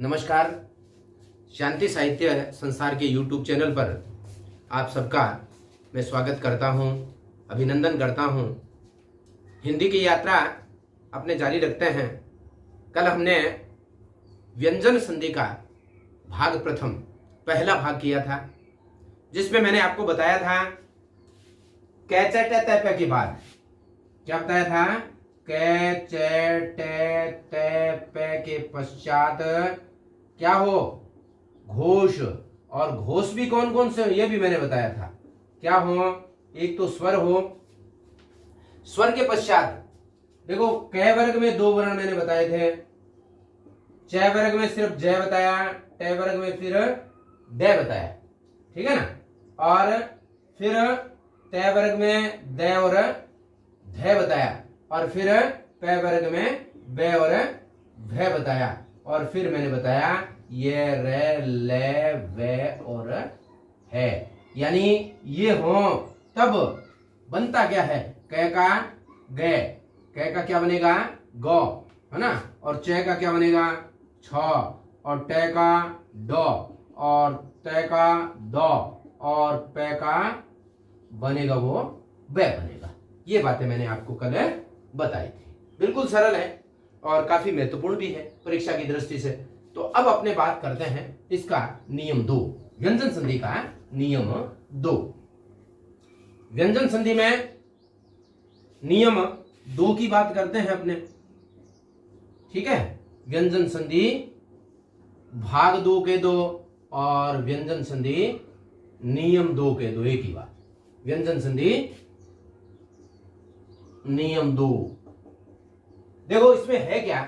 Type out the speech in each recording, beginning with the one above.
नमस्कार। शांति साहित्य संसार के YouTube चैनल पर आप सबका मैं स्वागत करता हूं, अभिनंदन करता हूं। हिंदी की यात्रा अपने जारी रखते हैं। कल हमने व्यंजन संधि का भाग प्रथम पहला भाग किया था, जिसमें मैंने आपको बताया था कै चे टे ते पे की बात। क्या बताया था? कै चे टे ते पे के पश्चात क्या हो? घोष। और घोष भी कौन कौन से हो यह भी मैंने बताया था। क्या हो? एक तो स्वर हो। स्वर के पश्चात देखो, कै वर्ग में दो वर्ण मैंने बताए थे। च वर्ग में सिर्फ जय बताया, टे वर्ग में फिर दे बताया, ठीक है ना। और फिर तय वर्ग में दे और धय बताया, और फिर पै वर्ग में बे और भय बताया, और फिर मैंने बताया ये रे ले वे और है, यानी ये हो तब बनता क्या है? कै का गे, कै का क्या बनेगा? गौ, है ना। और च का क्या बनेगा? छ, और टे का डो, और तय का दो, और पे का बनेगा वो वे बनेगा। ये बातें मैंने आपको कल बताई थी। बिल्कुल सरल है और काफी महत्वपूर्ण भी है परीक्षा की दृष्टि से। तो अब अपने बात करते हैं इसका नियम 2, व्यंजन संधि का नियम 2। व्यंजन संधि में नियम 2 की बात करते हैं अपने, ठीक है। व्यंजन संधि भाग 2 के 2 और व्यंजन संधि नियम 2 के 2, एक ही बात। व्यंजन संधि नियम 2, देखो इसमें है क्या,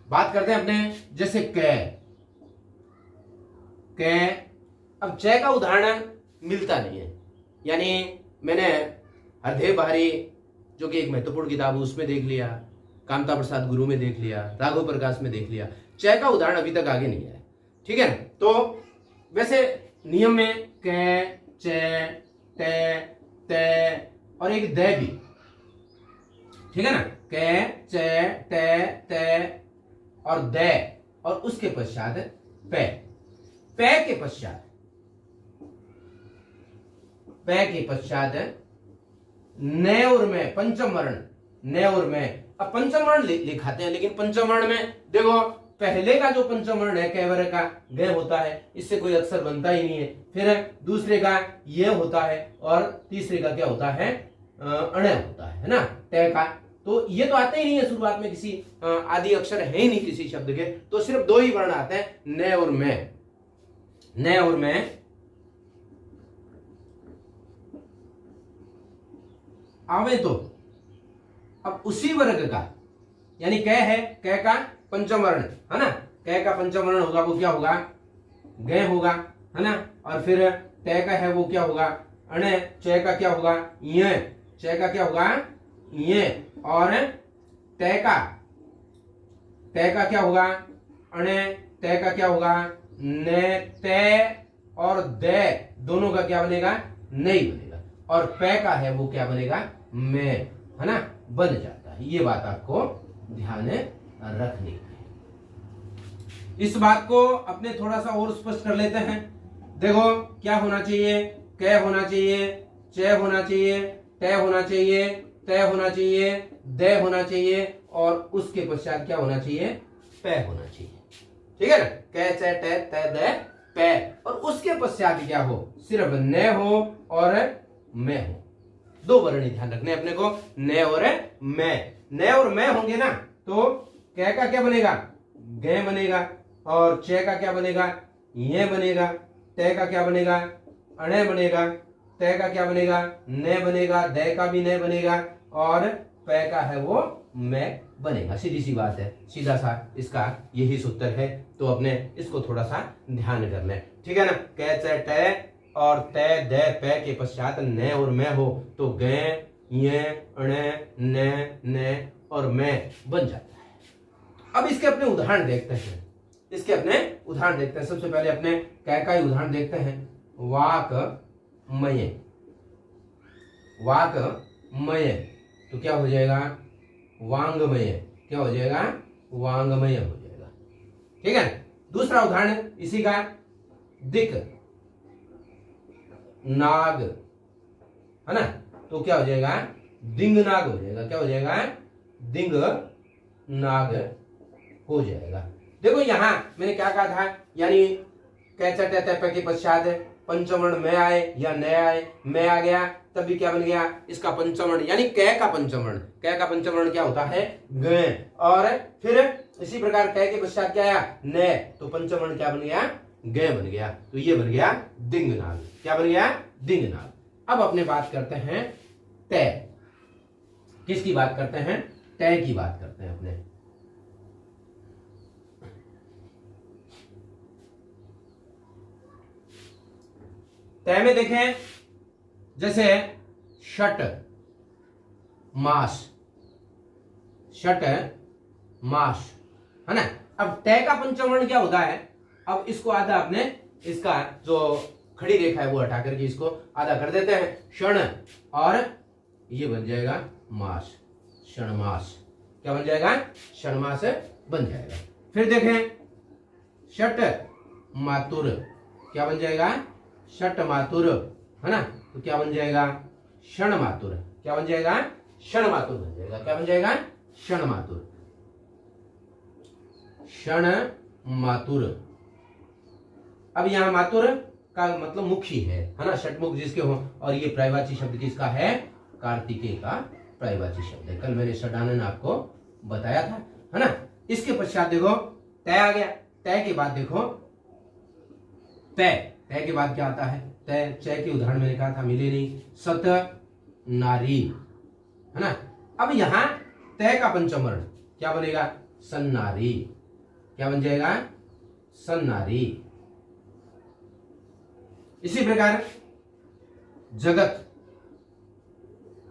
बात करते हैं अपने। जैसे कै, कै, अब च का उदाहरण मिलता नहीं है, यानी मैंने हरदेव बहारी जो कि एक महत्वपूर्ण किताब है उसमें देख लिया, कामता प्रसाद गुरु में देख लिया, राघव प्रकाश में देख लिया, च का उदाहरण अभी तक आगे नहीं आया, ठीक है ना। तो वैसे नियम में कै, च, टे, ते और एक दे भी, ठीक है ना। कै, च, टे, ते और दे, और उसके पश्चात पे। पे के पश्चात, पे के पश्चात न और में, पंचम वर्ण न और में। अब पंचम वर्ण लिखाते हैं, लेकिन पंचम वर्ण में देखो पहले का जो पंचम वर्ण है कै वर्ग का ग होता है, इससे कोई अक्षर बनता ही नहीं है। फिर दूसरे का ये होता है, और तीसरे का क्या होता है? अण होता है ना, टे का। तो ये तो आते ही नहीं है शुरुआत में, किसी आदि अक्षर है ही नहीं किसी शब्द के, तो सिर्फ 2 ही वर्ण आते हैं, न और मैं। न और मैं आवे तो अब उसी वर्ग का, यानी कै है, कै का पंचम वर्ण है ना, कै का पंचम वर्ण होगा वो क्या होगा? ग होगा, है ना। और फिर टे का है वो क्या होगा? अण। च का क्या होगा? य। च का क्या होगा? य। और टे का क्या होगा? अण। टे का क्या होगा? न। ते और दे दोनों का क्या बनेगा? नहीं बनेगा। और पे का है वो क्या बनेगा? मैं, है ना, बन जाता है। ये बात आपको ध्यान रखनी है। इस बात को अपने थोड़ा सा और स्पष्ट कर लेते हैं। देखो क्या होना चाहिए? कै होना चाहिए, च होना चाहिए, टे होना चाहिए, तय होना चाहिए, दे होना चाहिए, और उसके पश्चात क्या होना चाहिए? पे होना चाहिए, ठीक है ना। कै, च, टे, तय, दे, पे, और उसके पश्चात क्या हो? सिर्फ न हो और मैं हो। 2 वर्ण ध्यान रखने अपने को, न और मैं। न और मैं होंगे ना, तो कै का क्या बनेगा? ग बनेगा, और च का क्या बनेगा? ये बनेगा, टे का क्या बनेगा? अणे बनेगा, तय का क्या बनेगा? न बनेगा, दे का भी न बनेगा, और पे का है वो मैं बनेगा। सीधी सी बात है, सीधा सा इसका यही सूत्र है। तो अपने इसको थोड़ा सा ध्यान कर लें, ठीक है ना। कै, च, टे और तय, दे, पे के पश्चात न और मैं हो, तो ग, ये, अण, न और मैं बन जाता है। अब इसके अपने उदाहरण देखते हैं। सबसे पहले अपने कै का ही उदाहरण देखते हैं। वाक मय, वाक मय, तो क्या हो जाएगा? वांगमय। क्या हो जाएगा? वांगमय हो जाएगा, ठीक है। दूसरा उदाहरण इसी का, दिक नाग, है ना, तो क्या हो जाएगा, दिंग नाग हो जाएगा। क्या हो जाएगा, दिंग नाग हो जाएगा। देखो यहां मैंने क्या कहा था, यानी कैचा टैपे के पश्चात पंचवर्ण में आए या न आए, में आ गया तब भी क्या बन गया, इसका पंचवर्ण यानी कै का पंचवर्ण। कै का पंचवर्ण क्या होता है, ग, और फिर इसी प्रकार कै के पश्चात क्या आया, न, तो पंचवर्ण क्या बन गया, ग बन गया। तो ये बन गया दिंगनाग। क्या बन गया, दिंगनाग। अब अपने बात करते हैं तय। किसकी बात करते हैं, तय की बात करते हैं अपने। तय में देखें, जैसे षट मास, षट मास, है ना। अब तय का पंचवर्ण क्या होता है, अब इसको आधा अपने, इसका जो खड़ी रेखा है वो हटा करके इसको आधा कर देते हैं, क्षण, और ये बन जाएगा मास, क्षण मास। क्या बन जाएगा, क्षण मास बन जाएगा। फिर देखें षट मातुर, क्या बन जाएगा, षट मातुर, है ना, तो क्या बन जाएगा, क्षण मातुर। क्या बन जाएगा, क्षण मातुर बन जाएगा। क्या बन जाएगा, क्षण मातुर, क्षण मातुर। अब यहां मातुर का मतलब मुखी है ना, षटमुख जिसके हो, और ये पर्यायवाची शब्द किसका है, कार्तिकेय का पर्यायवाची शब्द है। कल मैंने षडानन आपको बताया था, है ना। इसके पश्चात देखो तय आ गया। तय के बाद देखो तय, तय के बाद क्या आता है, तय, चय के उदाहरण मैंने कहा था, मिले नहीं, सत नारी, है ना। अब यहां तय का पंचमवर्ण क्या बनेगा, सन्नारी। क्या बन जाएगा, सन्नारी। इसी प्रकार जगत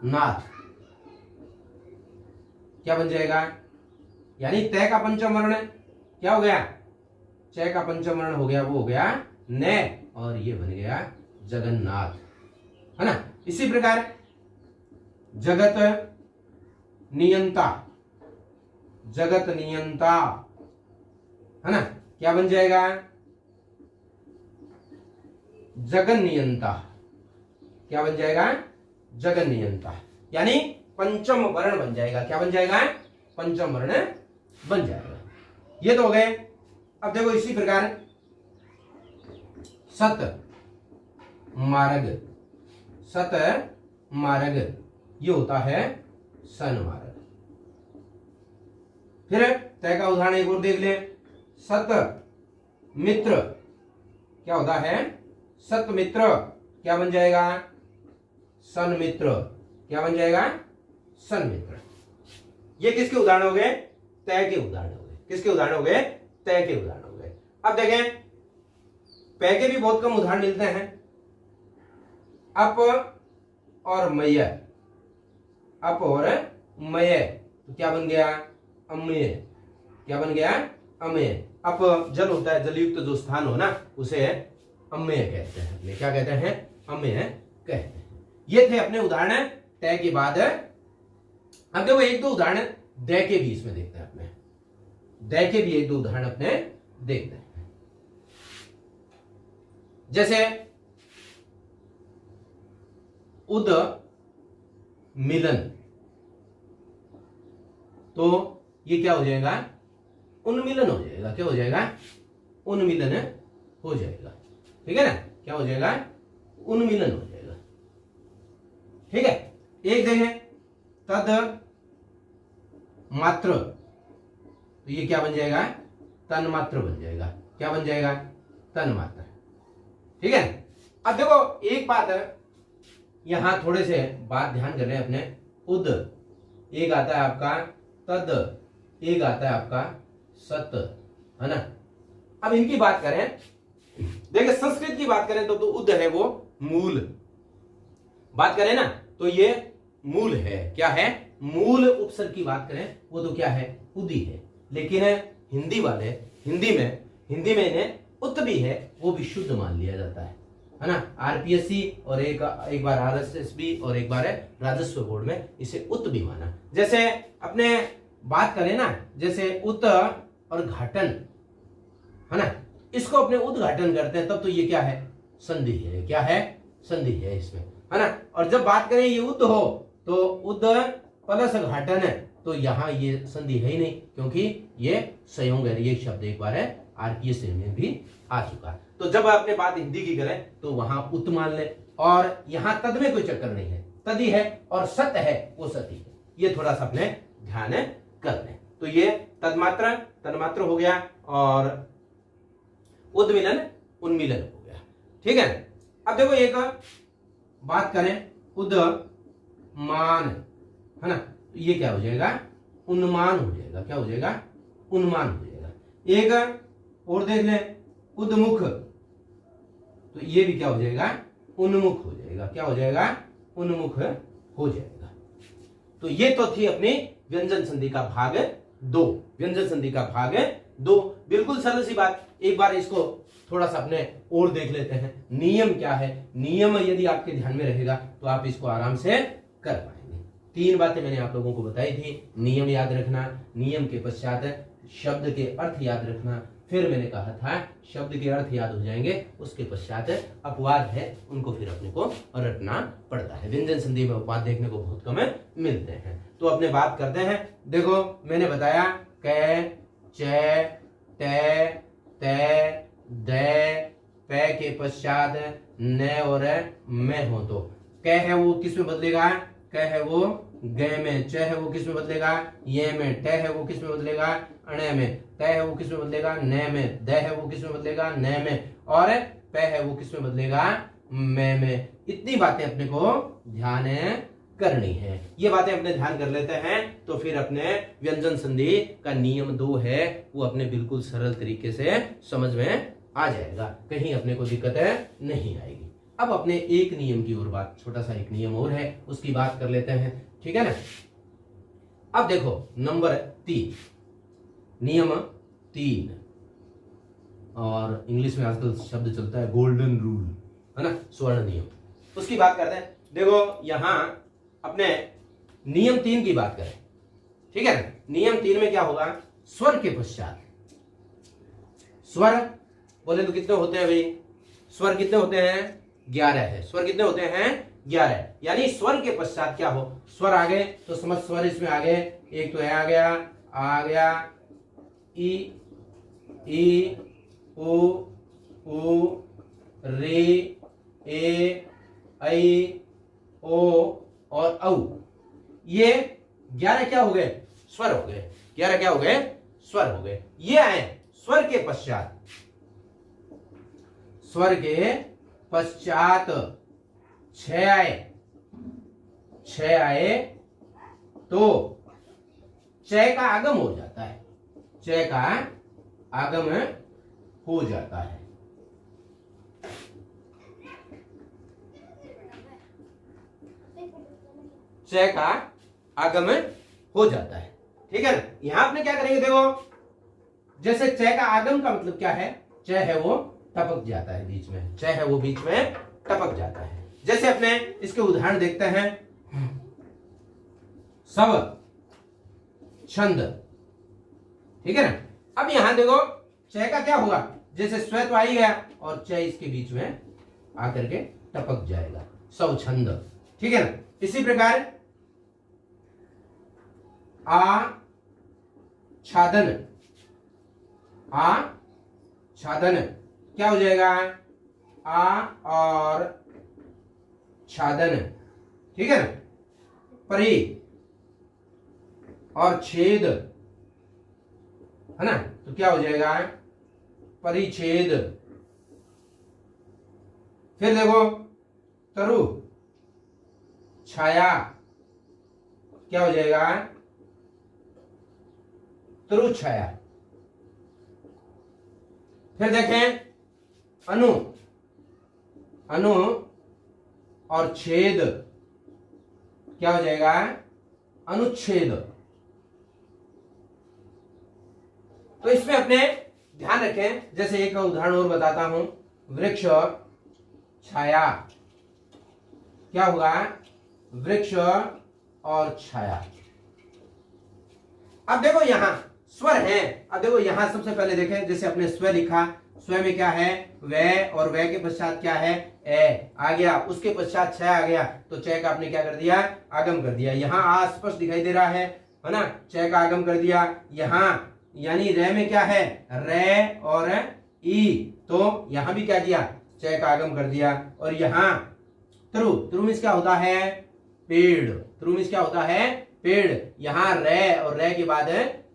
नाथ, क्या बन जाएगा, यानी तय का पंचमवर्ण क्या हो गया, चय का पंचमवर्ण हो गया, वो हो गया न, और ये बन गया जगन्नाथ, है ना। इसी प्रकार जगत नियंता, जगत नियंता, है ना, क्या बन जाएगा, जगन नियंता। क्या बन जाएगा, जगन नियंता, यानी पंचम वर्ण बन जाएगा। क्या बन जाएगा, पंचम वर्ण बन जाएगा। ये तो हो गए। अब देखो इसी प्रकार सत मार्ग, सत मार्ग, ये होता है सन मार्ग। फिर तय का उदाहरण एक और देख ले, सत मित्र, क्या होता है, सत मित्र। क्या बन जाएगा, सन मित्र। क्या बन जाएगा, सन मित्र। ये किसके उदाहरण हो गए, तय के उदाहरण हो गए। किसके उदाहरण हो गए, तय के उदाहरण हो गए। अब देखें पै के भी बहुत कम उदाहरण मिलते हैं, अप और मय, अप और मय, तो क्या बन गया, अम्य। क्या बन गया, अम्य। अप जल होता है, जलयुक्त जो स्थान हो ना, उसे अम्य कहते हैं। अपने क्या कहते हैं, अम्य कहते हैं। ये थे अपने उदाहरण तय के बाद। अब देखो एक दो उदाहरण दय के भी इसमें देखते हैं अपने, दय के भी एक दो उदाहरण अपने देखते हैं। जैसे उद मिलन, तो ये क्या हो जाएगा, उन्मिलन हो जाएगा। क्या हो जाएगा, उन्मिलन हो जाएगा। ठीक है ना, क्या हो जाएगा, उन्मिलन हो जाएगा। ठीक है। एक देखें तद मात्र, तो ये क्या बन जाएगा, तन मात्र बन जाएगा। क्या बन जाएगा, तन मात्र। ठीक है। अब देखो एक बात है, यहां थोड़े से बात ध्यान कर रहे हैं अपने। उद एक आता है आपका, तद एक आता है आपका, सत, है ना। अब इनकी बात करें, देखिए संस्कृत की बात करें तो उद है वो मूल, बात करें ना तो ये मूल है। क्या है, मूल। उपसर्ग की बात करें वो तो क्या है, उदी है। लेकिन हिंदी वाले, हिंदी में इन्हें उत भी है, वो भी शुद्ध मान लिया जाता है ना। आरपीएससी और एक बार आरएसएसबी और एक बार राजस्व बोर्ड में इसे उत भी माना। जैसे अपने बात करें ना, जैसे उत और घाटन, है ना, इसको अपने उद्घाटन करते हैं तब तो ये क्या है, संधि है। क्या है, संधि है इसमें, है ना। और जब बात करें ये उद्ध हो तो उद्ध प्लस घाटन है, तो यहाँ ये संधि है ही नहीं, क्योंकि ये संयोग है। ये शब्द एक बार है आरपीएस में भी आ चुका है। तो जब आपने बात हिंदी की करें तो वहां उत मान ले, और यहाँ तद में कोई चक्कर नहीं है, तदी है और सत है वो सती है। ये थोड़ा सा अपने ध्यान कर लें। तो ये तन्मात्र तन्मात्र हो गया और उद्मिलन उन्मिलन हो गया। ठीक है। अब देखो एक बात करें, उद्मान, है ना, तो ये क्या हो जाएगा, उन्मान हो जाएगा। क्या हो जाएगा, उन्मान हो जाएगा। एक और देख लें, उद्मुख, तो ये भी क्या हो जाएगा, उन्मुख हो जाएगा। क्या हो जाएगा, उन्मुख हो जाएगा। तो ये तो थी अपनी व्यंजन संधि का भाग 2। व्यंजन संधि का भाग 2 बिल्कुल सरल सी बात। एक बार इसको थोड़ा सा अपने और देख लेते हैं, नियम क्या है। नियम यदि आपके ध्यान में रहेगा तो आप इसको आराम से कर पाएंगे। 3 बातें मैंने आप लोगों को बताई थी। नियम याद रखना, नियम के पश्चात शब्द के अर्थ याद रखना, फिर मैंने कहा था शब्द के अर्थ याद हो जाएंगे, उसके पश्चात अपवाद है उनको फिर अपने को रटना पड़ता है। व्यंजन संधि में अपवाद देखने को बहुत कम मिलते हैं। तो अपने बात करते हैं। देखो मैंने बताया कै, च, टे, ते, दे, पे के पश्चात न और मैं हो तो कै है वो किस में बदलेगा, कै है वो गे में, च है वो किस में बदलेगा, ये में, टे है वो किस में बदलेगा, अणे में, तय है वो किस में बदलेगा, न में, द है वो किस में बदलेगा, न में, और पे है वो किस में बदलेगा, मैं में। इतनी बातें अपने को ध्यान करनी है। ये बातें अपने ध्यान कर लेते हैं तो फिर अपने व्यंजन संधि का नियम 2 है वो अपने बिल्कुल सरल तरीके से समझ में आ जाएगा, कहीं अपने को दिक्कत नहीं आएगी। अब अपने एक नियम की और बात, छोटा सा एक नियम और है, उसकी बात कर लेते हैं। ठीक है ना। अब देखो नंबर 3, नियम 3, और इंग्लिश में आजकल शब्द चलता है गोल्डन रूल, है ना, स्वर्ण नियम। उसकी बात करते हैं। देखो यहां अपने नियम 3 की बात करें। ठीक है ना। नियम 3 में क्या होगा, स्वर के पश्चात, स्वर बोले तो कितने होते हैं भाई, स्वर कितने होते हैं, 11 है। स्वर कितने होते हैं, 11। यानी स्वर के पश्चात क्या हो, स्वर आ गए तो समझ स्वर इसमें आ गए। एक तो आ गया ई, उ, रे, ए, ऐ, ओ और औ। ये 11 क्या हो गए, स्वर हो गए। 11 क्या हो गए, स्वर हो गए। ये आए स्वर के पश्चात, स्वर के पश्चात 6 आए, 6 आए तो च का आगम हो जाता है, च का आगम हो जाता है। च का आगम हो जाता है। ठीक है ना। यहां आपने क्या करेंगे, देखो जैसे च का आगम का मतलब क्या है, च है वो टपक जाता है बीच में, च है वो बीच में टपक जाता है। जैसे अपने इसके उदाहरण देखते हैं, सब छंद। ठीक है ना। अब यहां देखो च का क्या होगा, जैसे स्व तो आ ही गया और च इसके बीच में आकर के टपक जाएगा, सब छंद। ठीक है ना। इसी प्रकार आच्छादन, आच्छादन क्या हो जाएगा, आ और छादन। ठीक है ना। परि और छेद, है ना, तो क्या हो जाएगा, परिच्छेद। फिर देखो तरु छाया क्या हो जाएगा, तरु छाया। फिर देखें अनु, अनु और छेद क्या हो जाएगा, अनुच्छेद। तो इसमें अपने ध्यान रखें, जैसे एक उदाहरण और बताता हूं, वृक्ष छाया क्या होगा, वृक्ष और छाया। अब देखो यहां स्वर हैं। अब देखो यहां सबसे पहले देखें, जैसे अपने स्व लिखा, स्व में क्या है वे, और वे के पश्चात क्या है ए आ गया, उसके पश्चात छ आ गया, तो च का आपने क्या कर दिया आगम कर दिया। यहाँ आ स्पष्ट दिखाई दे रहा है ना, च का आगम कर दिया। यहाँ यानी रे में क्या है रे और ई, तो यहां भी क्या किया च का आगम कर दिया। और यहाँ त्रु, त्रु मीन्स क्या होता है पेड़, त्रु मीन्स क्या होता है पेड़। यहाँ रे और रे के बाद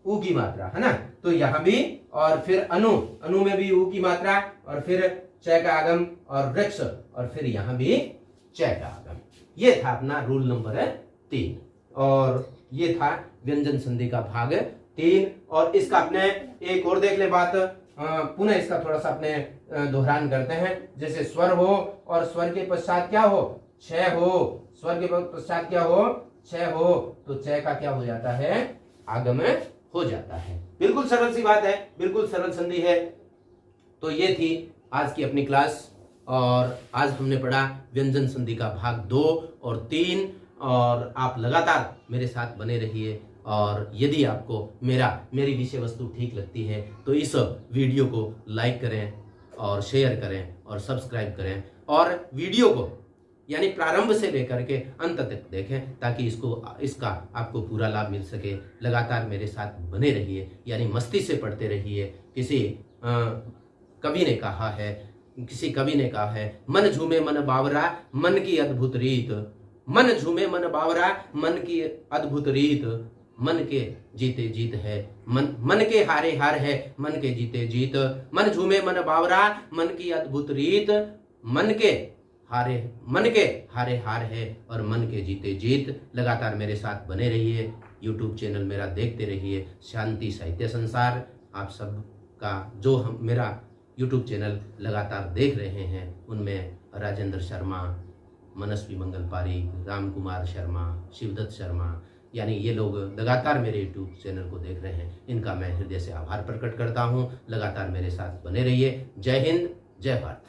ऊ की मात्रा है ना, तो यहाँ भी, और फिर अनु, अनु में भी ऊ की मात्रा, और फिर च का आगम, और वृक्ष, और फिर यहाँ भी च का आगम। ये था अपना रूल नंबर 3, और ये था व्यंजन संधि का भाग 3। और इसका अपने एक और देख ले बात, पुनः इसका थोड़ा सा अपने दोहरान करते हैं। जैसे स्वर हो और स्वर के पश्चात क्या हो छ हो, स्वर के पश्चात क्या हो छ हो, तो च का क्या हो जाता है आगम हो जाता है। बिल्कुल सरल सी बात है, बिल्कुल सरल संधि है। तो ये थी आज की अपनी क्लास, और आज हमने पढ़ा व्यंजन संधि का भाग 2 और 3। और आप लगातार मेरे साथ बने रहिए, और यदि आपको मेरी विषय वस्तु ठीक लगती है तो इस वीडियो को लाइक करें और शेयर करें और सब्सक्राइब करें, और वीडियो को यानी प्रारंभ से लेकर के अंत तक देखें, ताकि इसका आपको पूरा लाभ मिल सके। लगातार मेरे साथ बने रहिए, यानी मस्ती से पढ़ते रहिए। किसी कवि ने कहा है मन झूमे मन बावरा मन की अद्भुत रीत, मन झूमे मन बावरा मन की अद्भुत रीत, मन के जीते जीत है मन के हारे हार है मन के जीते जीत, मन झूमे मन बावरा मन की अद्भुत रीत, मन के हारे हार है और मन के जीते जीत। लगातार मेरे साथ बने रहिए, यूट्यूब चैनल मेरा देखते रहिए, शांति साहित्य संसार। आप सब का जो हम मेरा यूट्यूब चैनल लगातार देख रहे हैं, उनमें राजेंद्र शर्मा, मनस्वी मंगल पारिक, राम कुमार शर्मा, शिवदत्त शर्मा, यानी ये लोग लगातार मेरे यूट्यूब चैनल को देख रहे हैं। इनका मैं हृदय से आभार प्रकट करता हूँ। लगातार मेरे साथ बने रहिए। जय हिंद, जय भारत।